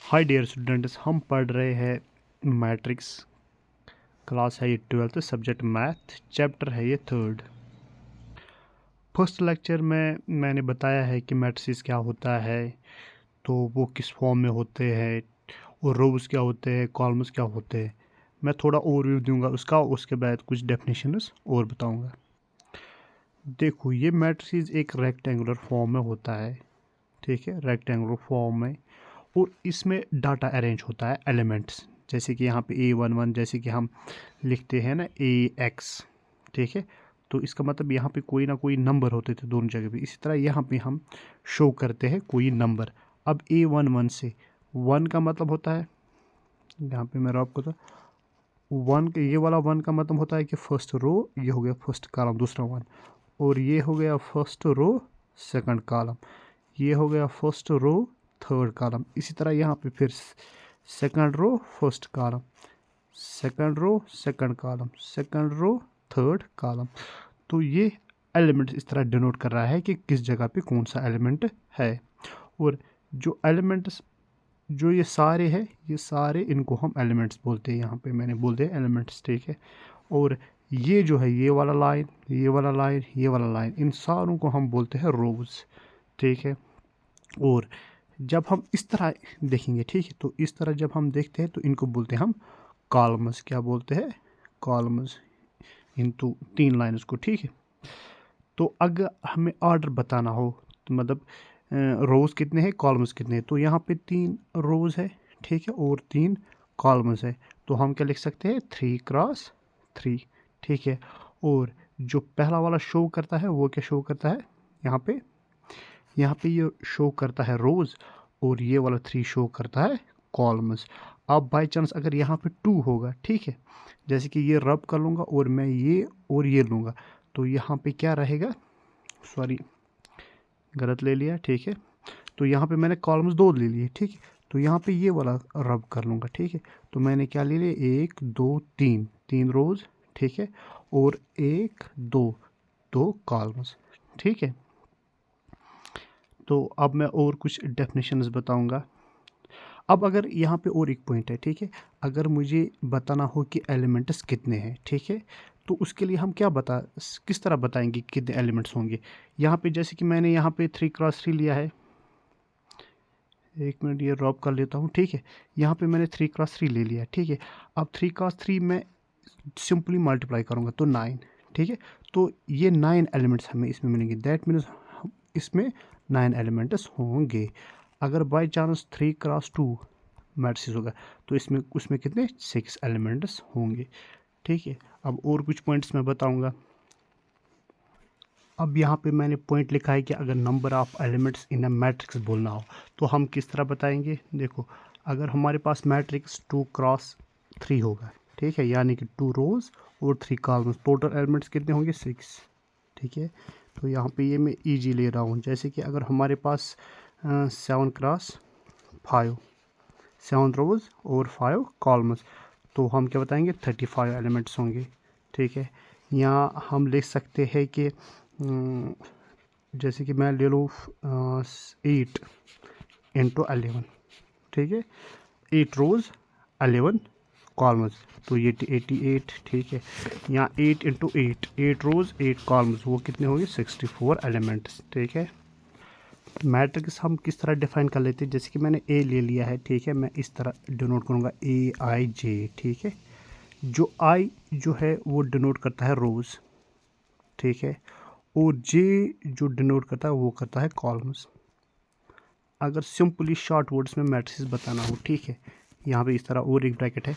Hi dear students, हम पढ़ रहे हैं मैट्रिक्स। क्लास है ये 12th, सब्जेक्ट मैथ, चैप्टर है ये 3rd। फर्स्ट लेक्चर में मैंने बताया है कि मैट्रिक्स क्या होता है, तो वो किस फॉर्म में होते हैं, और रोज क्या होते हैं, कॉलम्स क्या होते हैं। मैं थोड़ा ओवरव्यू दूंगा उसका, उसके बाद कुछ डेफिनेशंस और बताऊंगा। देखो, ये मैट्रिक्स एक रेक्टेंगुलर फॉर्म में होता है, ठीक है, रेक्टेंगुलर फॉर्म में। और इसमें डाटा अरेंज होता है, एलिमेंट्स, जैसे कि यहाँ पे A11, जैसे कि हम लिखते हैं ना AX, ठीक है। तो इसका मतलब यहाँ पे कोई ना कोई नंबर होते थे दोनों जगह पे। इसी तरह यहाँ पे हम शो करते हैं कोई नंबर। अब A11 से 1 का मतलब होता है, यहाँ पे मेरा आपको तो 1 के, ये वाला 1 का मतलब होता है कि फर्स्ट रो, ये हो गया फर्स्ट कॉलम, दूसरा 1। और ये हो गया फर्स्ट रो सेकंड कॉलम, ये हो गया फर्स्ट रो थर्ड कॉलम। इसी तरह यहाँ पे फिर second row first column, second row second column, second row third column. तो ये एलिमेंट इस तरह डिनोट कर रहा है कि किस जगह पे कौन सा एलिमेंट है। और जो एलिमेंट्स, जो ये सारे हैं, ये सारे इनको हम एलिमेंट्स बोलते हैं। यहाँ पे मैंने बोल दिया एलिमेंट्स, ठीक है। और ये जो है, ये वाला लाइन, ये वाला लाइन, ये वाला लाइन, इन सारों को हम बोलते हैं रोज, ठीक है। और जब हम इस तरह देखेंगे, ठीक है, तो इस तरह जब हम देखते हैं तो इनको बोलते हैं हम कॉलम्स। क्या बोलते हैं? कॉलम्स। इनटू 3 लाइन उसको, ठीक है। तो अगर हमें ऑर्डर बताना हो, तो मतलब रोज कितने हैं, कॉलम्स कितने हैं, तो यहाँ पे 3 रोज है, ठीक है, और 3 कॉलम्स है। तो हम क्या लिख सकते हैं? 3x3, ठीक है। और जो पहला वाला शो करता है वो क्या शो करता है? यहाँ पे ये शो करता है रोज, और ये वाला 3 शो करता है कॉलम्स। अब बाई चांस अगर यहाँ पे 2 होगा, ठीक है, जैसे कि ये रब कर लूँगा और मैं ये और ये लूँगा, तो यहाँ पे क्या रहेगा? सॉरी, गलत ले लिया, ठीक है। तो यहाँ पे मैंने कॉलम्स 2 ले लिए, ठीक है। तो यहाँ पे ये वाला रब कर लूँगा, ठीक है। तो मैंने क्या ले लिया? 1 2 3, 3 रोज, ठीक है, और 1 2, 2 कॉलम्स, ठीक है। तो अब मैं और कुछ डेफिनेशंस बताऊंगा। अब अगर यहाँ पे और एक पॉइंट है, ठीक है, अगर मुझे बताना हो कि एलिमेंट्स कितने हैं, ठीक है, तो उसके लिए हम किस तरह बताएंगे कितने एलिमेंट्स होंगे। यहाँ पे जैसे कि मैंने यहाँ पे 3x3 लिया है, एक मिनट ये ड्रॉप कर लेता हूँ, ठीक है। यहाँ पे मैंने 3x3 ले लिया, ठीक है। अब 3x3 में सिंपली मल्टीप्लाई करूँगा तो 9, ठीक है। तो ये 9 एलिमेंट्स हमें इसमें मिलेंगे, दैट मीन्स इसमें 9 एलिमेंट्स होंगे। अगर बाई चांस 3x2 मैट्रिक्स होगा, तो इसमें उसमें कितने? 6 एलिमेंट्स होंगे, ठीक है। अब और कुछ पॉइंट्स मैं बताऊंगा। अब यहाँ पे मैंने पॉइंट लिखा है कि अगर number of elements in a matrix बोलना हो तो हम किस तरह बताएंगे। देखो, अगर हमारे पास मैट्रिक्स 2x3 होगा, ठीक है, यानी कि 2 रोज और 3 कॉलम्स, टोटल एलिमेंट्स कितने होंगे? 6, ठीक है। तो यहाँ पे ये मैं ईजी ले रहा हूँ, जैसे कि अगर हमारे पास 7x5, 7 रोज और 5 कॉलम्स, तो हम क्या बताएंगे? 35 एलिमेंट्स होंगे, ठीक है। यहाँ हम लिख सकते हैं कि जैसे कि मैं ले लूँ 8 इंटू 11, ठीक है, 8 रोज 11 कॉलम्स, तो ये 88, ठीक है। यहाँ 8 इंटू 8, 8 रोज 8 कॉलम्स, वो कितने होंगे? 64 एलिमेंट्स, ठीक है। मैट्रिक्स हम किस तरह डिफाइन कर लेते हैं? जैसे कि मैंने ए ले लिया है, ठीक है, मैं इस तरह डिनोट करूँगा AIJ, ठीक है। जो आई जो है वो डिनोट करता है रोज, ठीक है, और जे जो डिनोट करता है वो करता है कॉलम्स। अगर सिंपली शॉर्ट वर्ड्स में मैट्रिक्स बताना हो, ठीक है, यहाँ पे इस तरह और एक ब्रैकेट है।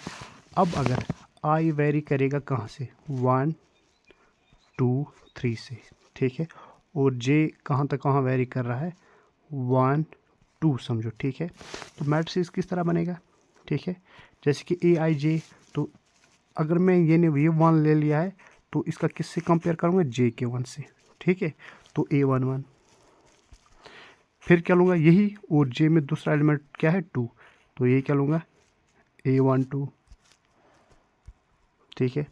अब अगर आई वेरी करेगा कहाँ से? 1 2 3 से, ठीक है, और जे कहाँ तक कहाँ वेरी कर रहा है? 1 2 समझो, ठीक है। तो मैट्रिक्स किस तरह बनेगा? ठीक है, जैसे कि AIJ, तो अगर मैं ये 1 ले लिया है, तो इसका किससे कंपेयर करूँगा? जे के 1 से, ठीक है। तो A11, फिर क्या लूँगा? यही, और जे में दूसरा एलिमेंट क्या है? 2, तो ये क्या लूँगा? A12, ठीक है।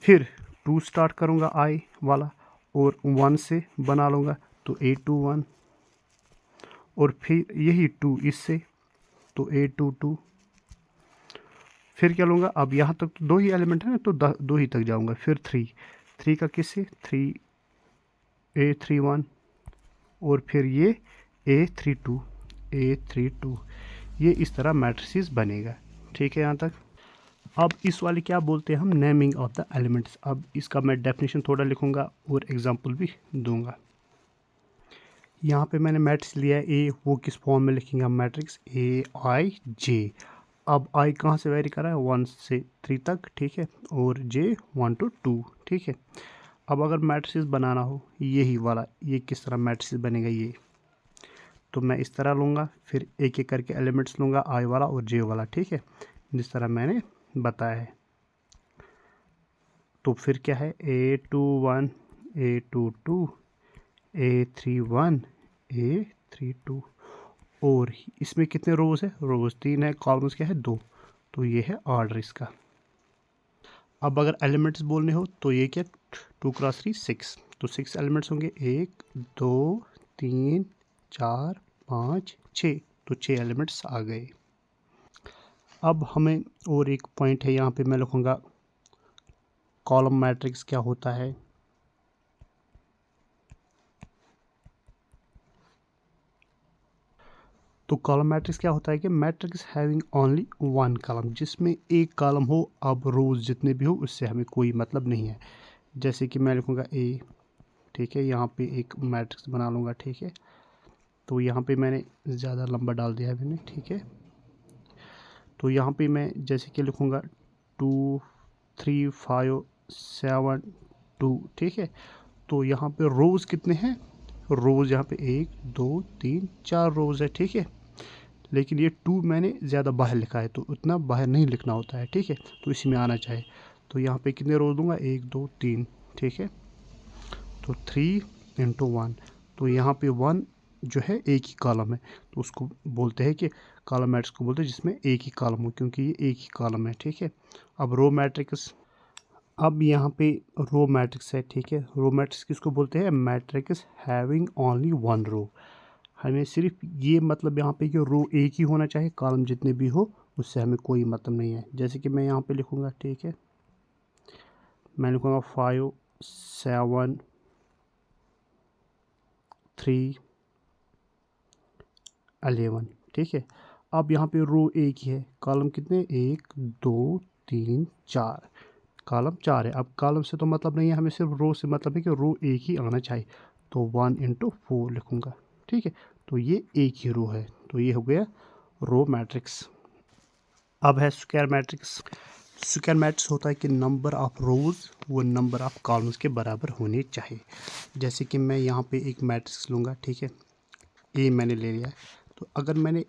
फिर 2 स्टार्ट करूँगा आई वाला, और 1 से बना लूँगा, तो A21, और फिर यही 2 इससे, तो A22। फिर क्या लूँगा, अब यहाँ तक तो 2 ही एलिमेंट है ना, तो 2 ही तक जाऊँगा। फिर 3 का किससे, 3 A31, और फिर ये A32 ये इस तरह मैट्रिसेस बनेगा। ठीक है यहाँ तक। अब इस वाले क्या बोलते हैं हम, नेमिंग ऑफ द एलिमेंट्स। अब इसका मैं डेफिनेशन थोड़ा लिखूंगा और एग्जांपल भी दूंगा। यहाँ पे मैंने मैट्रिक्स लिया है ए, वो किस फॉर्म में लिखेंगे हम, मैट्रिक्स AIJ। अब आई कहाँ से वेरी कर रहा है, 1 से 3 तक, ठीक है, और J 1 to 2, ठीक है। अब अगर मैट्रिक्स बनाना हो यही वाला, ये किस तरह मैट्रिक्स बनेगा, ये तो मैं इस तरह लूँगा, फिर एक एक करके एलिमेंट्स लूँगा, आई वाला और J वाला, ठीक है, जिस तरह मैंने बताया है। तो फिर क्या है, A21, A22, A31, A32, और इसमें कितने रोज है, रोज 3 है, कॉलम्स क्या है 2, तो ये है ऑर्डर इसका। अब अगर एलिमेंट्स बोलने हो तो ये क्या, 2 क्रॉस 3 6, तो 6 एलिमेंट्स होंगे, 1 2 3 4 5 6, तो 6 एलिमेंट्स आ गए। अब हमें और एक पॉइंट है, यहाँ पे मैं लिखूँगा कॉलम मैट्रिक्स क्या होता है। तो कॉलम मैट्रिक्स क्या होता है कि मैट्रिक्स हैविंग ओनली 1 कॉलम, जिसमें एक कॉलम हो, अब रोज जितने भी हो उससे हमें कोई मतलब नहीं है। जैसे कि मैं लिखूँगा A, ठीक है, यहाँ पे एक मैट्रिक्स बना लूँगा, ठीक है, तो यहाँ पे मैंने ज़्यादा लंबा डाल दिया है मैंने, ठीक है। तो यहाँ पे मैं जैसे कि लिखूँगा 2 3 5 7 2, ठीक है। तो यहाँ पे रोज़ कितने हैं, रोज़ यहाँ पे 1 2 3 4 रोज़ है, ठीक है। लेकिन ये 2 मैंने ज़्यादा बाहर लिखा है, तो उतना बाहर नहीं लिखना होता है, ठीक है, तो इसी में आना चाहिए। तो यहाँ पे कितने रोज़ दूंगा, 1 2 3, ठीक है, तो 3 × 1, तो यहाँ पे 1 जो है एक ही कॉलम है, तो उसको बोलते हैं कि कॉलम मैट्रिक्स को बोलते हैं जिसमें एक ही कॉलम हो, क्योंकि ये एक ही कॉलम है, ठीक है। अब रो मैट्रिक्स, अब यहाँ पे रो मैट्रिक्स है, ठीक है, रो मैट्रिक्स किसको बोलते हैं, मैट्रिक्स हैविंग ओनली 1 रो। हमें सिर्फ ये मतलब यहाँ पे कि रो एक ही होना चाहिए, कॉलम जितने भी हो उससे हमें कोई मतलब नहीं है। जैसे कि मैं यहाँ पे लिखूँगा, ठीक है, मैं लिखूँगा 5 7 3 11, ठीक है। अब यहाँ पे रो एक ही है, कॉलम कितने, 1 2 3 4, कॉलम 4 है। अब कॉलम से तो मतलब नहीं है, हमें सिर्फ रो से मतलब है कि रो एक ही आना चाहिए, तो 1 × 4 लिखूँगा, ठीक है, तो ये एक ही रो है, तो ये हो गया रो मैट्रिक्स। अब है स्क्वायर मैट्रिक्स। स्क्वायर मैट्रिक्स होता है कि नंबर ऑफ रोज वो नंबर ऑफ कॉलम्स के बराबर होने चाहिए। जैसे कि मैं यहाँ पे एक मैट्रिक्स लूँगा, ठीक है, ए मैंने ले लिया है, तो अगर मैंने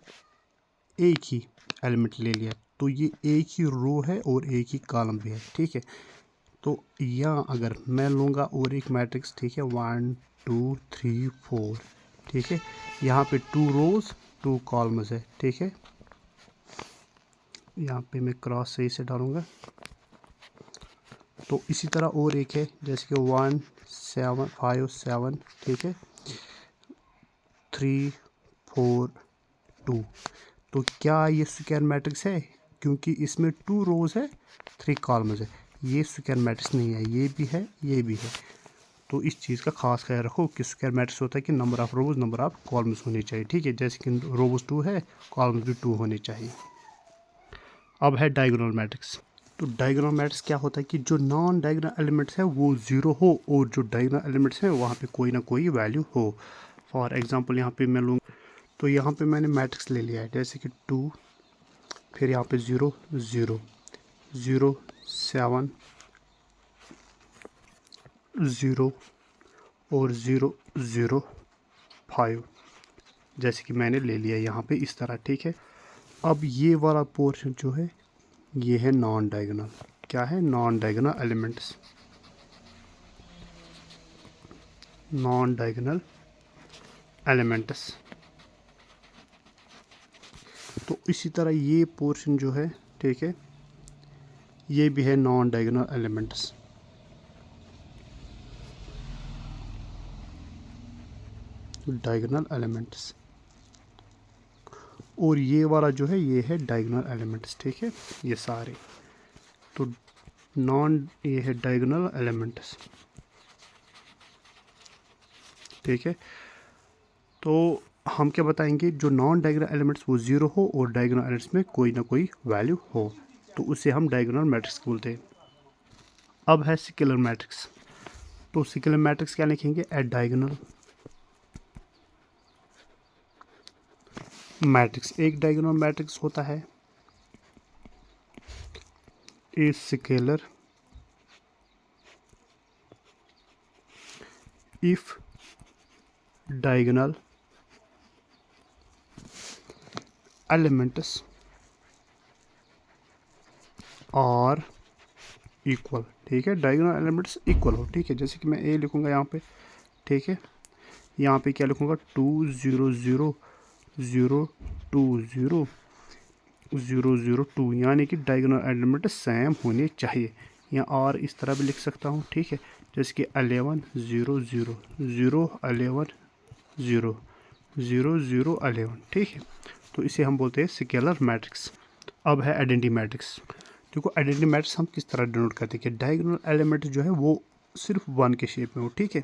एक ही एलिमेंट ले लिया तो ये एक ही रो है और एक ही कॉलम भी है, ठीक है। तो यहाँ अगर मैं लूँगा और एक मैट्रिक्स, ठीक है, 1 2 3 4, ठीक है, यहाँ पे 2 रोज 2 कॉलम्स है, ठीक है, यहाँ पे मैं क्रॉस सही से डालूँगा। तो इसी तरह और एक है, जैसे कि 1 7 5 7, ठीक है, 3 4 2, तो क्या ये स्क्वायर मैट्रिक्स है, क्योंकि इसमें 2 रोज है 3 कॉलम्स है, ये स्क्वायर मैट्रिक्स नहीं है, ये भी है ये भी है। तो इस चीज़ का खास ख्याल रखो कि स्क्वायर मैट्रिक्स होता है कि number of rose number of columns होने चाहिए, ठीक है, जैसे कि रोज 2 है, कॉलम्स भी 2 होने चाहिए। अब है डायगोनल मैट्रिक्स। तो डायगोनल मैट्रिक्स क्या होता है कि जो नॉन डायगोनल एलिमेंट्स है वो 0 हो, और जो डायगोनल एलिमेंट्स हैं वहाँ पे कोई ना कोई वैल्यू हो। फॉर एग्जांपल यहाँ पे मैं लूँगा, तो यहाँ पे मैंने मैट्रिक्स ले लिया है, जैसे कि 2, फिर यहाँ पे 0 0 0 7 0 और 0 0 5, जैसे कि मैंने ले लिया यहाँ पे इस तरह, ठीक है। अब ये वाला पोर्शन जो है ये है नॉन डायगोनल। क्या है, non diagonal elements, non diagonal elements. तो इसी तरह ये पोर्शन जो है, ठीक है, ये भी है non diagonal elements. Diagonal elements और ये वाला जो है ये है डायगोनल एलिमेंट्स, ठीक है, ये सारे। तो ये है डायगोनल एलिमेंट्स, ठीक है। तो हम क्या बताएंगे, जो नॉन डायगोनल एलिमेंट्स वो ज़ीरो हो और डायगोनल एलिमेंट्स में कोई ना कोई वैल्यू हो, तो उसे हम डायगोनल मैट्रिक्स बोलते हैं। अब है स्केलर मैट्रिक्स। तो स्केलर मैट्रिक्स क्या लिखेंगे, ए डायगोनल मैट्रिक्स, एक डायगोनल मैट्रिक्स होता है, a scalar if diagonal elements are equal, ठीक है, डायगोनल एलिमेंट्स इक्वल हो, ठीक है। जैसे कि मैं ए लिखूंगा यहाँ पे, ठीक है, यहाँ पे क्या लिखूंगा, 2 0 0 0 2 0 0 0 2, यानी कि डायगोनल एलिमेंट सेम होने चाहिए। या और इस तरह भी लिख सकता हूँ, ठीक है, जैसे कि 11 0 0 0 11 0 0 0 11, ठीक है। तो इसे हम बोलते हैं स्केलर मैट्रिक्स। अब है आइडेंटिटी मैट्रिक्स। देखो आइडेंटिटी मैट्रिक्स हम किस तरह डिनोट करते हैं कि डायगोनल एलिमेंट जो है वो सिर्फ 1 के शेप में हो, ठीक है,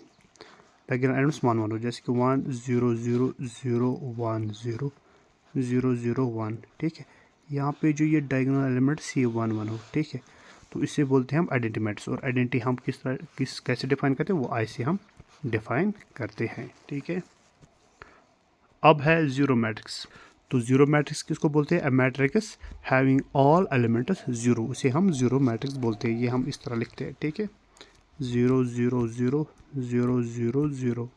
डायगोनल एलिमेंट्स 1 1 हो, जैसे कि 1 0 0 0 1 0 0 0 1, ठीक है। यहाँ पे जो ये डायगोनल एलिमेंट्स ये 1 1 हो, ठीक है। तो इसे बोलते हैं हम आइडेंटिटी मैट्रिक्स। और आइडेंटिटी हम कैसे डिफाइन करते हैं, वो आई से हम डिफाइन करते हैं, ठीक है। अब है जीरो मैट्रिक्स। तो जीरो मैट्रिक्स किसको बोलते हैं, a matrix having all elements zero, उसे हम जीरो मैट्रिक्स बोलते हैं। ये हम इस तरह लिखते हैं, ठीक है, 0 0 0 0 0 0।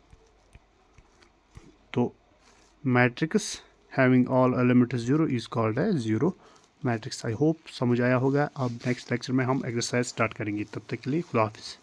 तो matrix having all elements zero is called है जीरो मैट्रिक्स। आई होप समझ आया होगा। अब नेक्स्ट लेक्चर में हम एक्सरसाइज स्टार्ट करेंगे, तब तक के लिए खुदा हाफिज़।